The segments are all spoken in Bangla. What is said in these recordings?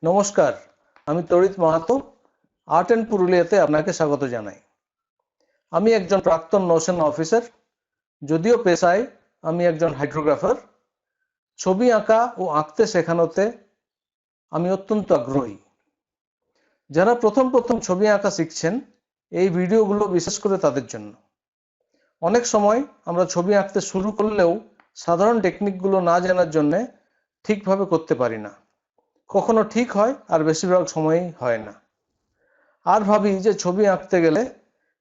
নমস্কার, আমি তড়িৎ মাহাতো আর্ট অ্যান্ড পুরুলিয়াতে আপনাকে স্বাগত জানাই। আমি একজন প্রাক্তন নৌসেনা অফিসার, যদিও পেশায় আমি একজন হাইড্রোগ্রাফার। ছবি আঁকা ও আঁকতে শেখানোতে আমি অত্যন্ত আগ্রহী। যারা প্রথম ছবি আঁকা শিখছেন, এই ভিডিওগুলো বিশেষ করে তাদের জন্য। অনেক সময় আমরা ছবি আঁকতে শুরু করলেও সাধারণ টেকনিকগুলো না জানার জন্য ঠিকভাবে করতে পারি না। কখনো ঠিক হয় আর বেশিরভাগ সময়ই হয় না। আর ভাবি যে ছবি আঁকতে গেলে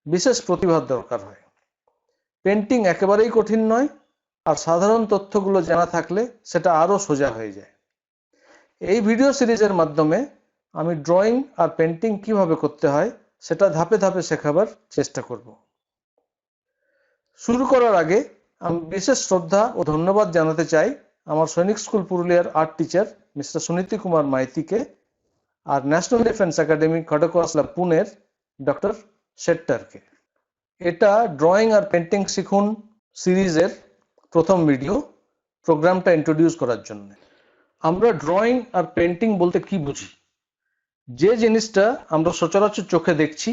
বিশেষ প্রতিভার দরকার হয়। পেন্টিং একেবারেই কঠিন নয়, আর সাধারণ তথ্যগুলো জানা থাকলে সেটা আরো সোজা হয়ে যায়। এই ভিডিও সিরিজের মাধ্যমে আমি ড্রয়িং আর পেন্টিং কিভাবে করতে হয় সেটা ধাপে ধাপে শেখাবার চেষ্টা করব। শুরু করার আগে আমি বিশেষ শ্রদ্ধা ও ধন্যবাদ জানাতে চাই আমার সৈনিক স্কুল পুরুলিয়ার art teacher mister Suniti Kumar মাইতিকে আর ন্যাশনাল ডিফেন্স একাডেমি খড়গপুর পুনের ডক্টর শেট্টারকে। এটা ড্রয়িং আর পেন্টিং শিখুন সিরিজের প্রথম ভিডিও, প্রোগ্রামটা ইন্ট্রোডিউস করার জন্য। আমরা ড্রয়িং আর পেন্টিং বলতে কি বুঝি? যে জিনিসটা আমরা সচরাচর চোখে দেখছি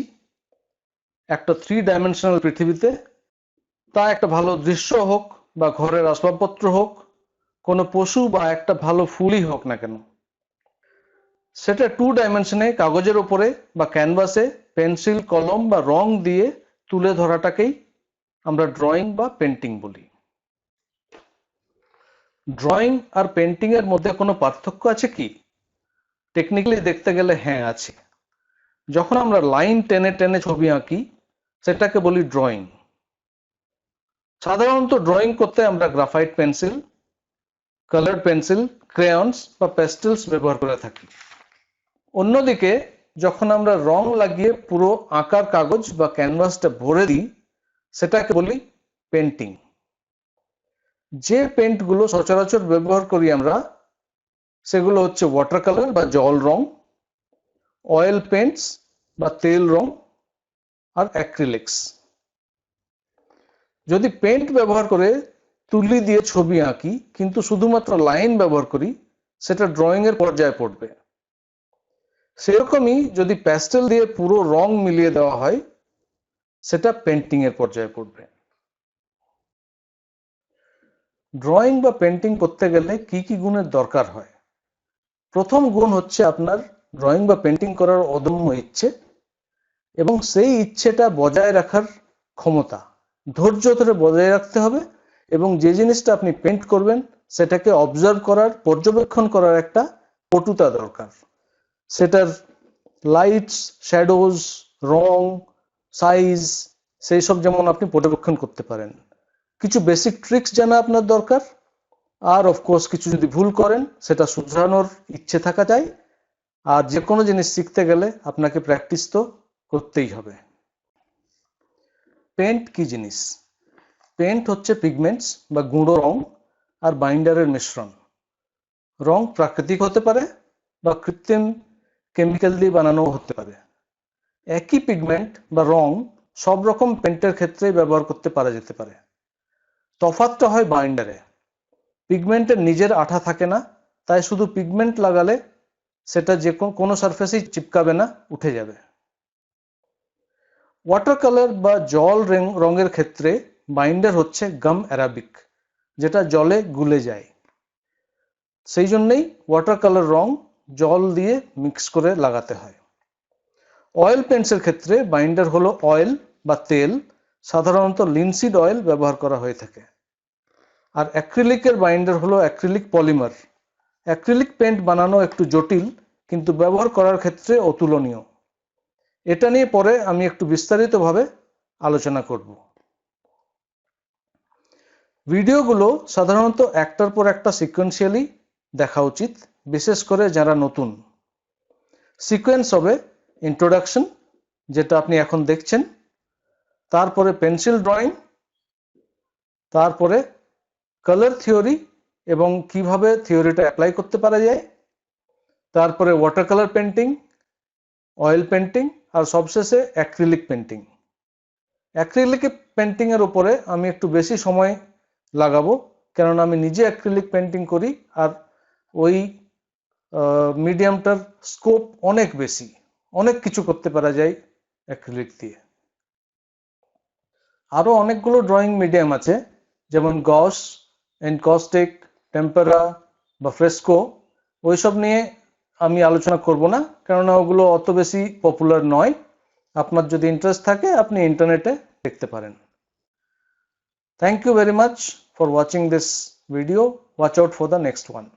একটা 3 ডাইমেনশনাল পৃথিবীতে, তা একটা ভালো দৃশ্য হোক বা ঘরের আসবাবপত্র হোক, কোনো পশু বা একটা ভালো ফুলই হোক না কেন, সেটা 2 ডাইমেনশনে কাগজের উপরে বা ক্যানভাসে পেন্সিল, কলম বা রং দিয়ে তুলে ধরাটাকেই আমরা ড্রয়িং বা পেন্টিং বলি। ড্রয়িং আর পেন্টিং এর মধ্যে কোনো পার্থক্য আছে কি? টেকনিক্যালি দেখতে গেলে হ্যাঁ আছে। যখন আমরা লাইন টেনে টেনে ছবি আঁকি সেটাকে বলি ড্রয়িং। সাধারণত ড্রয়িং করতে আমরা graphite pencil, colour pencil, crayons বা প্যাস্টেলস ব্যবহার করে থাকি। অন্যদিকে যখন আমরা রং লাগিয়ে পুরো আঁকার কাগজ বা ক্যানভাসটা ভরে দিই সেটাকে বলি পেন্টিং। যে পেন্টগুলো সচরাচর ব্যবহার করি আমরা সেগুলো হচ্ছে ওয়াটার কালার বা জল রং, অয়েল পেন্টস বা তেল রং, আর অ্যাক্রিলিক্স। যদি পেন্ট ব্যবহার করে তুলি দিয়ে ছবি আঁকি কিন্তু শুধুমাত্র লাইন ব্যবহার করি সেটা ড্রয়িং এর পর্যায়ে পড়বে। সেরকমই যদি প্যাস্টেল দিয়ে পুরো রং মিলিয়ে দেওয়া হয় সেটা পেন্টিং এর পর্যায়ে পড়বে। ড্রয়িং বা পেন্টিং করতে গেলে কি কি গুণের দরকার হয়? প্রথম গুণ হচ্ছে আপনার ড্রয়িং বা পেন্টিং করার অদম্য ইচ্ছে এবং সেই ইচ্ছেটা বজায় রাখার ক্ষমতা। ধৈর্য ধরে বজায় রাখতে হবে এবং যে জিনিসটা আপনি পেন্ট করবেন সেটাকে অবজার্ভ করার, পর্যবেক্ষণ করার একটা পটুতা দরকার। সেটার লাইটস, শ্যাডোজ, রং, সাইজ, সেই সব যেমন আপনি পর্যবেক্ষণ করতে পারেন। কিছু বেসিক ট্রিক্স জানা আপনার দরকার, আর অফকোর্স কিছু যদি ভুল করেন সেটা শুধরানোর ইচ্ছে থাকা চাই। আর যে কোনো জিনিস শিখতে গেলে আপনাকে প্র্যাকটিস তো করতেই হবে। পেন্ট কি জিনিস? পেন্ট হচ্ছে পিগমেন্টস বা গুঁড়ো রং আর বাইন্ডারের মিশ্রণ। রং প্রাকৃতিক হতে পারে বা কৃত্রিম কেমিক্যাল দিয়ে বানানো হতে পারে। একই পিগমেন্ট বা রং সব রকম পেন্টের ক্ষেত্রে ব্যবহার করতে পারা যেতে পারে। তফাৎটা হয় বাইন্ডারে। পিগমেন্টের নিজের আঠা থাকে না, তাই শুধু পিগমেন্ট লাগালে সেটা যে কোনো সারফেসেই চিপকাবে না, উঠে যাবে। ওয়াটার কালার বা জল রঙের ক্ষেত্রে বাইন্ডার হচ্ছে গাম অ্যারাবিক, যেটা জলে গুলে যায়। সেই জন্যই ওয়াটার কালার রং জল দিয়ে মিক্স করে লাগাতে হয়। অয়েল পেন্টসের ক্ষেত্রে বাইন্ডার হলো অয়েল বা তেল, সাধারণত লিনসিড অয়েল ব্যবহার করা হয়ে থাকে। আর অ্যাক্রিলিকের বাইন্ডার হলো অ্যাক্রিলিক পলিমার। অ্যাক্রিলিক পেন্ট বানানো একটু জটিল কিন্তু ব্যবহার করার ক্ষেত্রে অতুলনীয়। এটা নিয়ে পরে আমি একটু বিস্তারিতভাবে আলোচনা করব। ভিডিওগুলো সাধারণত একটার পর একটা সিকোয়েন্সিয়ালি দেখা উচিত, বিশেষ করে যারা নতুন। সিকোয়েন্স হবে ইন্ট্রোডাকশন, যেটা আপনি এখন দেখছেন, তারপরে পেন্সিল ড্রয়িং, তারপরে কালার থিওরি এবং কিভাবে থিওরিটা অ্যাপ্লাই করতে পারা যায়, তারপরে water colour painting, oil painting, আর সবশেষে অ্যাক্রিলিক পেন্টিং। অ্যাক্রিলিক পেন্টিং এর উপরে আমি একটু বেশি সময় লাগাবো, কারণ আমি নিজে অ্যাক্রিলিক পেন্টিং করি আর ওই মিডিয়ামটার স্কোপ অনেক বেশি, অনেক কিছু করতে পারা যায় অ্যাক্রিলিক দিয়ে। আরো অনেকগুলো ড্রয়িং মিডিয়াম আছে, যেমন গস, এনকস্টিক, টেম্পেরা বা ফ্রেস্কো। ওইসব নিয়ে আমি আলোচনা করব না, কেননা ওগুলো অত বেশি পপুলার নয়। আপনার যদি ইন্টারেস্ট থাকে আপনি ইন্টারনেটে দেখতে পারেন। Thank you very much for watching this video. Watch out for the next one.